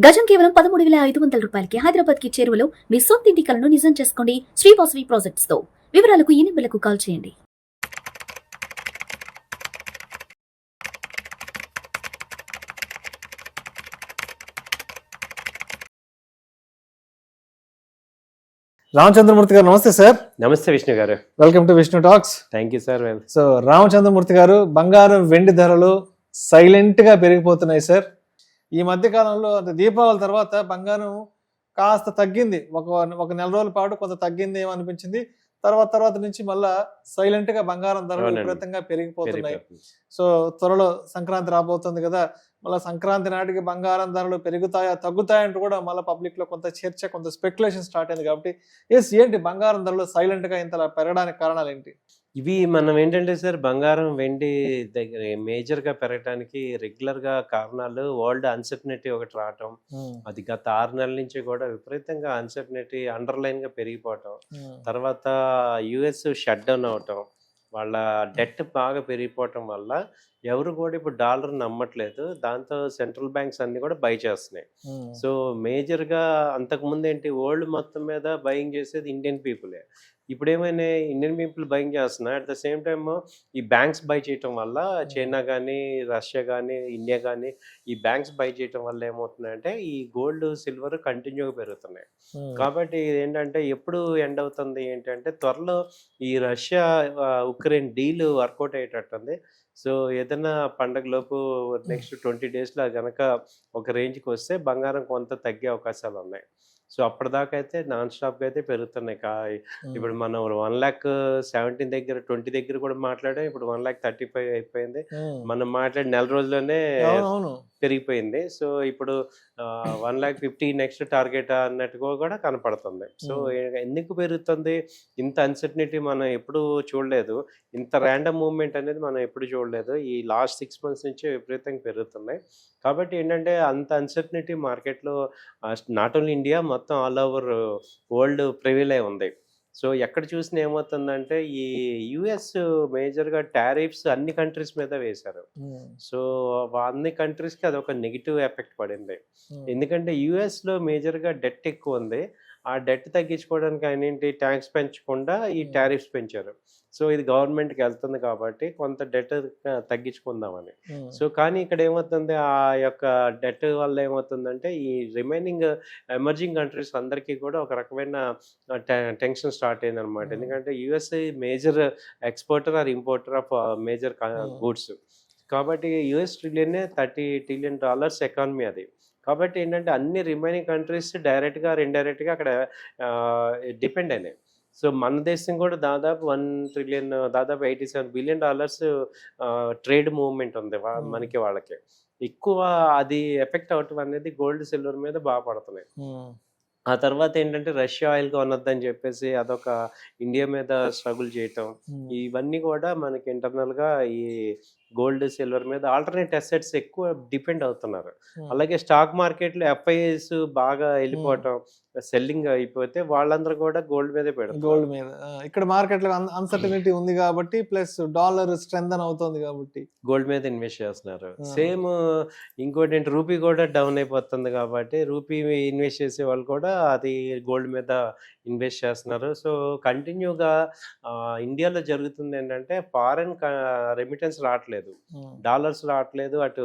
గజం కేవలం 13,500 రూపాయలకి హైదరాబాద్ కి చేరువలో మీ సొంత ఇంటి కలను నిజం చేసుకోండి శ్రీ వాసవి ప్రాజెక్ట్స్ తో. వివరాలకు ఈ నెంబర్లకు కాల్ చేయండి. రామచంద్రమూర్తి గారు నమస్తే సార్. నమస్తే విష్ణు గారు. Welcome to Vishnu talks. Thank you sir. So Ramachandramurthy గారు, బంగారం వెండి ధరలు సైలెంట్ గా పెరిగిపోతున్నాయి సార్. ఈ మధ్య కాలంలో అంటే దీపావళి తర్వాత బంగారం కాస్త తగ్గింది, ఒక నెల రోజుల పాటు కొంత తగ్గింది ఏమో అనిపించింది. తర్వాత నుంచి మళ్ళా సైలెంట్ గా బంగారం ధరలు విపరీతంగా పెరిగిపోతున్నాయి. సో త్వరలో సంక్రాంతి రాబోతుంది కదా, మళ్ళీ సంక్రాంతి నాటికి బంగారం ధరలు పెరుగుతాయా తగ్గుతాయంటూ కూడా మళ్ళీ పబ్లిక్ లో కొంత చర్చ, కొంత స్పెక్యులేషన్ స్టార్ట్ అయింది. కాబట్టి ఏంటి బంగారం ధరలు సైలెంట్ గా ఇంతలా పెరగడానికి కారణాలు ఏంటి? ఇవి మనం ఏంటంటే సార్, బంగారం వెండి దగ్గర మేజర్ గా పెరగడానికి రెగ్యులర్ గా కారణాలు వరల్డ్ అన్సర్టనిటీ ఒకటి రావటం, అది గత 6 నెలల నుంచి కూడా విపరీతంగా అన్సర్టనిటీ అండర్లైన్ గా పెరిగిపోవటం, తర్వాత యుఎస్ షట్ డౌన్ అవటం, వాళ్ళ డెట్ బాగా పెరిగిపోవటం వల్ల ఎవరు కూడా ఇప్పుడు డాలర్ నమ్మట్లేదు. దాంతో సెంట్రల్ బ్యాంక్స్ అన్ని కూడా బై చేస్తున్నాయి. సో మేజర్ గా అంతకుముందు ఏంటి, వరల్డ్ మొత్తం మీద బయింగ్ చేసేది ఇండియన్ పీపులే. ఇప్పుడు ఏమైనా ఇండియన్ పీపుల్ బయింగ్ చేస్తున్నా, అట్ ద సేమ్ టైమ్ ఈ బ్యాంక్స్ బై చేయటం వల్ల చైనా కానీ, రష్యా కానీ, ఇండియా కానీ ఈ బ్యాంక్స్ బై చేయటం వల్ల ఏమవుతుందంటే ఈ గోల్డ్ సిల్వర్ కంటిన్యూగా పెరుగుతున్నాయి. కాబట్టి ఏంటంటే ఎప్పుడు ఎండ్ అవుతుంది ఏంటంటే, త్వరలో ఈ రష్యా ఉక్రెయిన్ డీల్ వర్కౌట్ అయ్యేటట్టుంది. సో ఏదైనా పండగలోపు నెక్స్ట్ 20 డేస్లో కనుక ఒక రేంజ్కి వస్తే బంగారం కొంత తగ్గే అవకాశాలు ఉన్నాయి. సో అప్పటిదాకా అయితే నాన్ స్టాప్గా అయితే పెరుగుతున్నాయి. ఇప్పుడు మనం 1,17,000 దగ్గర 20 దగ్గర కూడా మాట్లాడాం. ఇప్పుడు 1,35,000 అయిపోయింది. మనం మాట్లాడి నెల రోజుల్లోనే పెరిగిపోయింది. సో ఇప్పుడు 1,50,000 నెక్స్ట్ టార్గెట్ అన్నట్టుగా కూడా కనపడుతుంది. సో ఎందుకు పెరుగుతుంది? ఇంత అన్సర్టనిటీ మనం ఎప్పుడు చూడలేదు, ఇంత ర్యాండమ్ మూవ్మెంట్ అనేది మనం ఎప్పుడు చూడలేదు. ఈ లాస్ట్ 6 months నుంచి విపరీతంగా పెరుగుతున్నాయి. కాబట్టి ఏంటంటే అంత అన్సర్టనిటీ మార్కెట్లో నాట్ ఓన్లీ ఇండియా, మొత్తం ఆల్ ఓవర్ వరల్డ్ ప్రివైల్ అయి ఉంది. సో ఎక్కడ చూసినా ఏమవుతుందంటే, ఈ యుఎస్ మేజర్గా టారిఫ్స్ అన్ని కంట్రీస్ మీద వేశారు. సో అన్ని కంట్రీస్కి అది ఒక నెగిటివ్ ఎఫెక్ట్ పడింది. ఎందుకంటే యుఎస్లో మేజర్గా డెట్ ఎక్కువ ఉంది. ఆ డెట్ తగ్గించుకోవడానికి ఆయన ఏంటి, ట్యాక్స్ పెంచకుండా ఈ టారిఫ్స్ పెంచారు. సో ఇది గవర్నమెంట్కి వెళ్తుంది కాబట్టి కొంత డెట్ తగ్గించుకుందామని. సో కానీ ఇక్కడ ఏమవుతుంది, ఆ యొక్క డెట్ వల్ల ఏమవుతుందంటే ఈ రిమైనింగ్ ఎమర్జింగ్ కంట్రీస్ అందరికీ కూడా ఒక రకమైన టెన్షన్ స్టార్ట్ అయింది అనమాట. ఎందుకంటే USA major exporter or importer of major goods. కాబట్టి యుఎస్ ట్రిలియన్ $30 trillion ఎకానమీ అది. కాబట్టి ఏంటంటే అన్ని రిమైనింగ్ కంట్రీస్ డైరెక్ట్గా ఆర్ ఇండైరెక్ట్గా అక్కడ డిపెండ్ అయినాయి. సో మన దేశం కూడా దాదాపు $1 trillion, దాదాపు $87 billion ట్రేడ్ మూవ్మెంట్ ఉంది మనకి వాళ్ళకి. ఎక్కువ అది ఎఫెక్ట్ అవటం అనేది గోల్డ్ సిల్వర్ మీద బాగా పడుతున్నాయి. ఆ తర్వాత ఏంటంటే రష్యా ఆయిల్ కొనొద్దని చెప్పేసి అదొక ఇండియా మీద స్ట్రగుల్ చేయటం, ఇవన్నీ కూడా మనకి ఇంటర్నల్గా ఈ గోల్డ్ సిల్వర్ మీద ఆల్టర్నేట్ అసెట్స్ ఎక్కువ డిపెండ్ అవుతున్నారు. అలాగే స్టాక్ మార్కెట్లో ఎఫ్ఐఎస్ బాగా వెళ్ళిపోవటం, సెల్లింగ్ అయిపోతే వాళ్ళందరూ కూడా గోల్డ్ మీదే పెడతారు. గోల్డ్ మీద ఇక్కడ మార్కెట్లో అన్సర్టనిటీ ఉంది కాబట్టి, ప్లస్ డాలర్ స్ట్రెంథన్ అవుతుంది కాబట్టి గోల్డ్ మీద ఇన్వెస్ట్ చేస్తున్నారు. సేమ్ ఇంకోటి ఏంటి, రూపీ కూడా డౌన్ అయిపోతుంది కాబట్టి రూపీ ఇన్వెస్ట్ చేసే వాళ్ళు కూడా అది గోల్డ్ మీద ఇన్వెస్ట్ చేస్తున్నారు. సో కంటిన్యూగా ఇండియాలో జరుగుతుంది ఏంటంటే, ఫారెన్ రెమిటెన్స్ రావట్లేదు, డాలర్స్ రావట్లేదు. అటు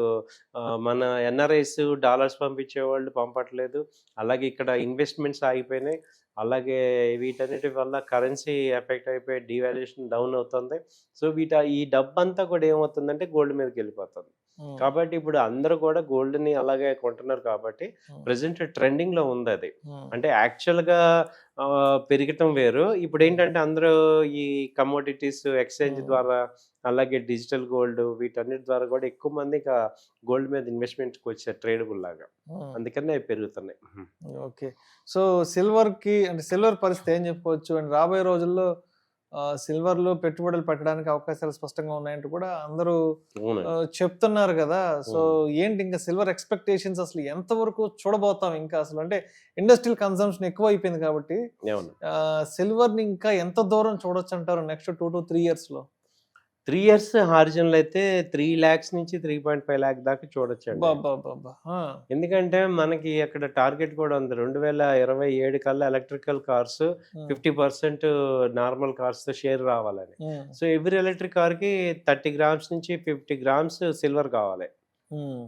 మన ఎన్ఆర్ఐస్ డాలర్స్ పంపించే వాళ్ళు పంపట్లేదు. అలాగే ఇక్కడ ఇన్వెస్ట్మెంట్స్ ఆగిపోయినాయి. అలాగే వీటన్నిటి వల్ల కరెన్సీ ఎఫెక్ట్ అయిపోయి డివాల్యుయేషన్ డౌన్ అవుతుంది. సో ఈ డబ్బు అంతా కూడా ఏమవుతుందంటే గోల్డ్ మీదకి వెళ్ళిపోతుంది. కాబట్టి ఇప్పుడు అందరూ కూడా గోల్డ్ని అలాగే కొంటున్నారు. కాబట్టి ప్రెసెంట్ ట్రెండింగ్లో ఉంది అది. అంటే యాక్చువల్గా పెరగటం వేరు. ఇప్పుడు ఏంటంటే అందరూ ఈ కమోడిటీస్ ఎక్స్చేంజ్ ద్వారా, అలాగే డిజిటల్ గోల్డ్, వీటన్నిటి ద్వారా కూడా ఎక్కువ మంది ఇక గోల్డ్ మీద ఇన్వెస్ట్మెంట్కి వచ్చారు ట్రేడబుల్ లాగా. అందుకనే అవి పెరుగుతున్నాయి. ఓకే. సో సిల్వర్ పరిస్థితి ఏం చెప్పుకోవచ్చు? అండ్ రాబోయే రోజుల్లో సిల్వర్లో పెట్టుబడులు పెట్టడానికి అవకాశాలు స్పష్టంగా ఉన్నాయంటూ కూడా అందరూ చెప్తున్నారు కదా. సో ఏంటి ఇంకా సిల్వర్ ఎక్స్పెక్టేషన్స్ అసలు ఎంతవరకు చూడబోతాం? ఇంకా అసలు అంటే ఇండస్ట్రియల్ కన్సంప్షన్ ఎక్కువ అయిపోయింది కాబట్టి సిల్వర్ని ఇంకా ఎంత దూరం చూడొచ్చు అంటారు నెక్స్ట్ 2 to 3 years లో? 3 ఇయర్స్ హారిజన్లో అయితే 3 lakhs నుంచి 3.5 lakh దాకా చూడొచ్చండి. అబ్బబ్బబ్బబ్బా! ఆ! ఎందుకంటే మనకి అక్కడ టార్గెట్ కూడా ఉంది. 2027 కల్లా ఎలక్ట్రికల్ కార్స్ హ్మ్. 50% నార్మల్ కార్స్‌తో షేర్ రావాలని. హ్మ్. సో, ఎవ్రీ ఎలక్ట్రిక్ కార్‌కి 30 గ్రామ్స్ నుంచి 50 గ్రామ్స్ సిల్వర్ కావాలి. హ్మ్.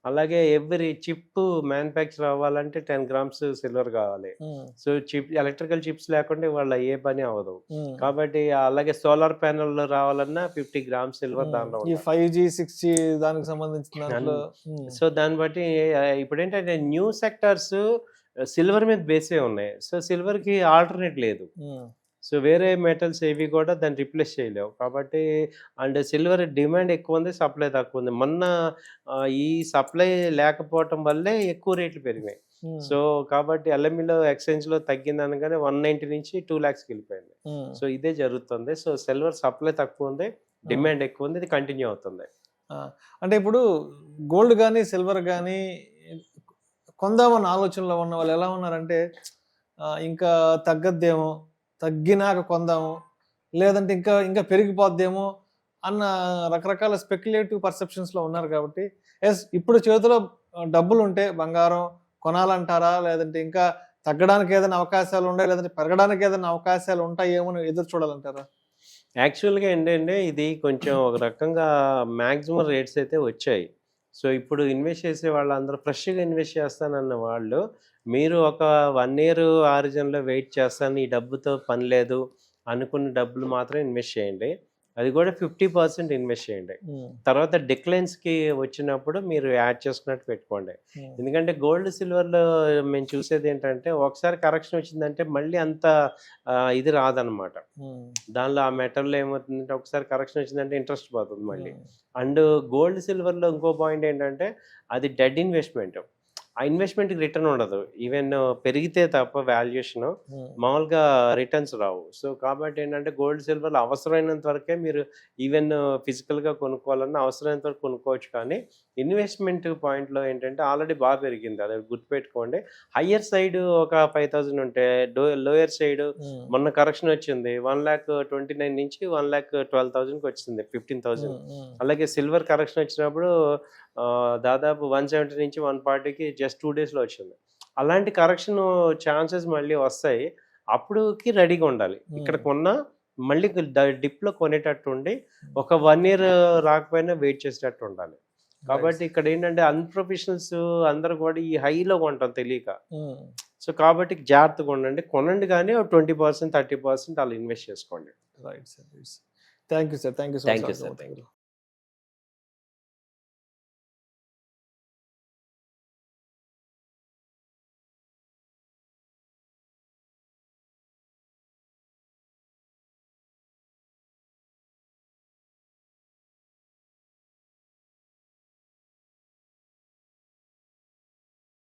అలాగే ఎవ్రీ చిప్ మ్యానుఫ్యాక్చర్ అవ్వాలంటే 10 గ్రామ్స్ సిల్వర్ కావాలి. హ్మ్. సో, ఎలక్ట్రికల్ చిప్స్ లేకుండా ఇవాళ ఏ పని అవ్వదు. హ్మ్. కాబట్టి అలాగే సోలార్ ప్యానెల్ రావాలన్నా 50 గ్రామ్స్ సిల్వర్ హ్మ్. దాంట్లో ఈ ఉండాలి. 5G, 6G దానికి సంబంధించిన దాంట్లో సో, దాన్ని బట్టి ఇప్పుడేంటంటే న్యూ సెక్టార్స్ సిల్వర్ మీద బేసే ఉన్నాయి. సో, సిల్వర్‌కి ఆల్టర్‌నేట్ లేదు. హ్మ్. సో, వేరే మెటల్స్ ఏవి కూడా దాన్ని రిప్లేస్ చేయలేవు. కాబట్టి అండ్ సిల్వర్ డిమాండ్ ఎక్కువుంది. సప్లై తక్కువుంది. మొన్న ఈ సప్లై లేకపోవటం వల్లే ఎక్కువ రేట్లు పెరిగినాయి. హ్మ్. సో, కాబట్టి ఎల్ఎంఈలో ఎక్స్‌చేంజ్‌లో తగ్గిందనగానే 190 నుంచి 2 lakhsకి వెళ్ళిపోయింది. హ్మ్. సో, ఇదే జరుగుతుంది. సో, సిల్వర్ సప్లై తక్కువుంది. డిమాండ్ ఎక్కువుంది. ఇది కంటిన్యూ అవుతుంది. ఆ! అంటే ఇప్పుడు గోల్డ్ గాని, సిల్వర్ గాని కొందామన్న ఆలోచనలో ఉన్న వాళ్ళు ఎలా ఉన్నారంటే ఇంకా తగ్గద్దేమో, తగ్గినాక కొందాము, లేదంటే ఇంకా ఇంకా పెరిగిపోద్దేమో అన్న రకరకాల స్పెక్యులేటివ్ పర్సెప్షన్స్‌లో ఉన్నారు కాబట్టి, ఇప్పుడు చేతిలో డబ్బులుంటే బంగారం కొనాలంటారా? లేదంటే ఇంకా తగ్గడానికి ఏదైనా అవకాశాలున్నాయా? లేదంటే పెరగడానికి ఏదైనా అవకాశాలు ఉంటాయేమో అని ఎదురు చూడాలంటారా? యాక్చువల్‌గా ఏంటంటే ఇది కొంచెం ఒక రకంగా మాక్సిమం రేట్స్ అయితే వచ్చాయి. సో, ఇప్పుడు ఇన్వెస్ట్ చేసే వాళ్ళందరూ ఫ్రెష్‌గా ఇన్వెస్ట్ చేస్తానన్న వాళ్ళు, మీరు ఒక 1 ఇయర్ ఆరిజిన్‌లో వెయిట్ చేస్తాను, ఈ డబ్బుతో పని లేదు అనుకున్న డబ్బులు మాత్రం ఇన్వెస్ట్ చేయండి. అది కూడా 50% ఇన్వెస్ట్ చేయండి. హ్మ్. తర్వాత డిక్లైన్స్‌కి వచ్చినప్పుడు మీరు యాడ్ చేసుకున్నట్టు పెట్టుకోండి. హ్మ్. ఎందుకంటే గోల్డ్, సిల్వర్‌లో మేము చూసేదేంటంటే ఒకసారి కరెక్షన్ వచ్చిందంటే మళ్ళీ అంత ఇది రాదనమాట. హ్మ్. దానిలో ఆ మెటల్‌లో ఏమవుతుందంటే ఒకసారి కరెక్షన్ వచ్చిందంటే ఇంట్రెస్ట్ పోతుంది మళ్ళీ. హ్మ్. అండ్ గోల్డ్, సిల్వర్‌లో ఇంకో పాయింట్ ఏంటంటే అది డెడ్ ఇన్వెస్ట్‌మెంట్. ఆ ఇన్వెస్ట్‌మెంట్‌కి రిటర్న్ ఉండదు. ఈవెన్ పెరిగితే తప్ప వాల్యుయేషను హ్మ్. మామూలుగా రిటర్న్స్ రావు. సో, కాబట్టి ఏంటంటే గోల్డ్, సిల్వర్‌లో అవసరమైనంత వరకే మీరు ఈవెన్ ఫిజికల్‌గా కొనుక్కోవాలన్నా అవసరమైనంత వరకు కొనుక్కోవచ్చు. కానీ ఇన్వెస్ట్‌మెంట్ పాయింట్‌లో ఏంటంటే ఆల్రెడీ బాగా పెరిగింది. అది గుర్తుపెట్టుకోండి. హయ్యర్ సైడ్ ఒక 5,000 ఉంటే లోయర్ సైడ్ హ్మ్. మొన్న కరెక్షన్ వచ్చింది. 1,29,000 నుంచి 1,12,000కి వచ్చింది. 15,000. హ్మ్. హ్మ్. అలాగే సిల్వర్ కరెక్షన్ వచ్చినప్పుడు దాదాపు 170 నుంచి 140కి జస్ట్ 2 డేస్‌లో వచ్చింది. అలాంటి కరెక్షన్ ఛాన్సెస్ మళ్ళీ వస్తాయి. అప్పుడుకి రెడీగా ఉండాలి. ఇక్కడ హ్మ్. కొన్నా మళ్ళీ డిప్‌లో కొనేటట్టు ఉండి ఒక 1 ఇయర్ రాకపోయినా వెయిట్ చేసేటట్టు ఉండాలి. రైట్. కాబట్టి ఇక్కడేంటంటే అన్‌ప్రొఫెషనల్స్ అందరూ కూడా ఈ హైలో కొంటాం తెలియక. హ్మ్. సో, కాబట్టి జాగ్రత్తగా ఉండండి. కొనండి గానీ ఓ 20%, 30% అలా ఇన్వెస్ట్ చేసుకోండి. Right sir. Thank you sir. Thank you so much thank you sir. అర్థమవుతుంది.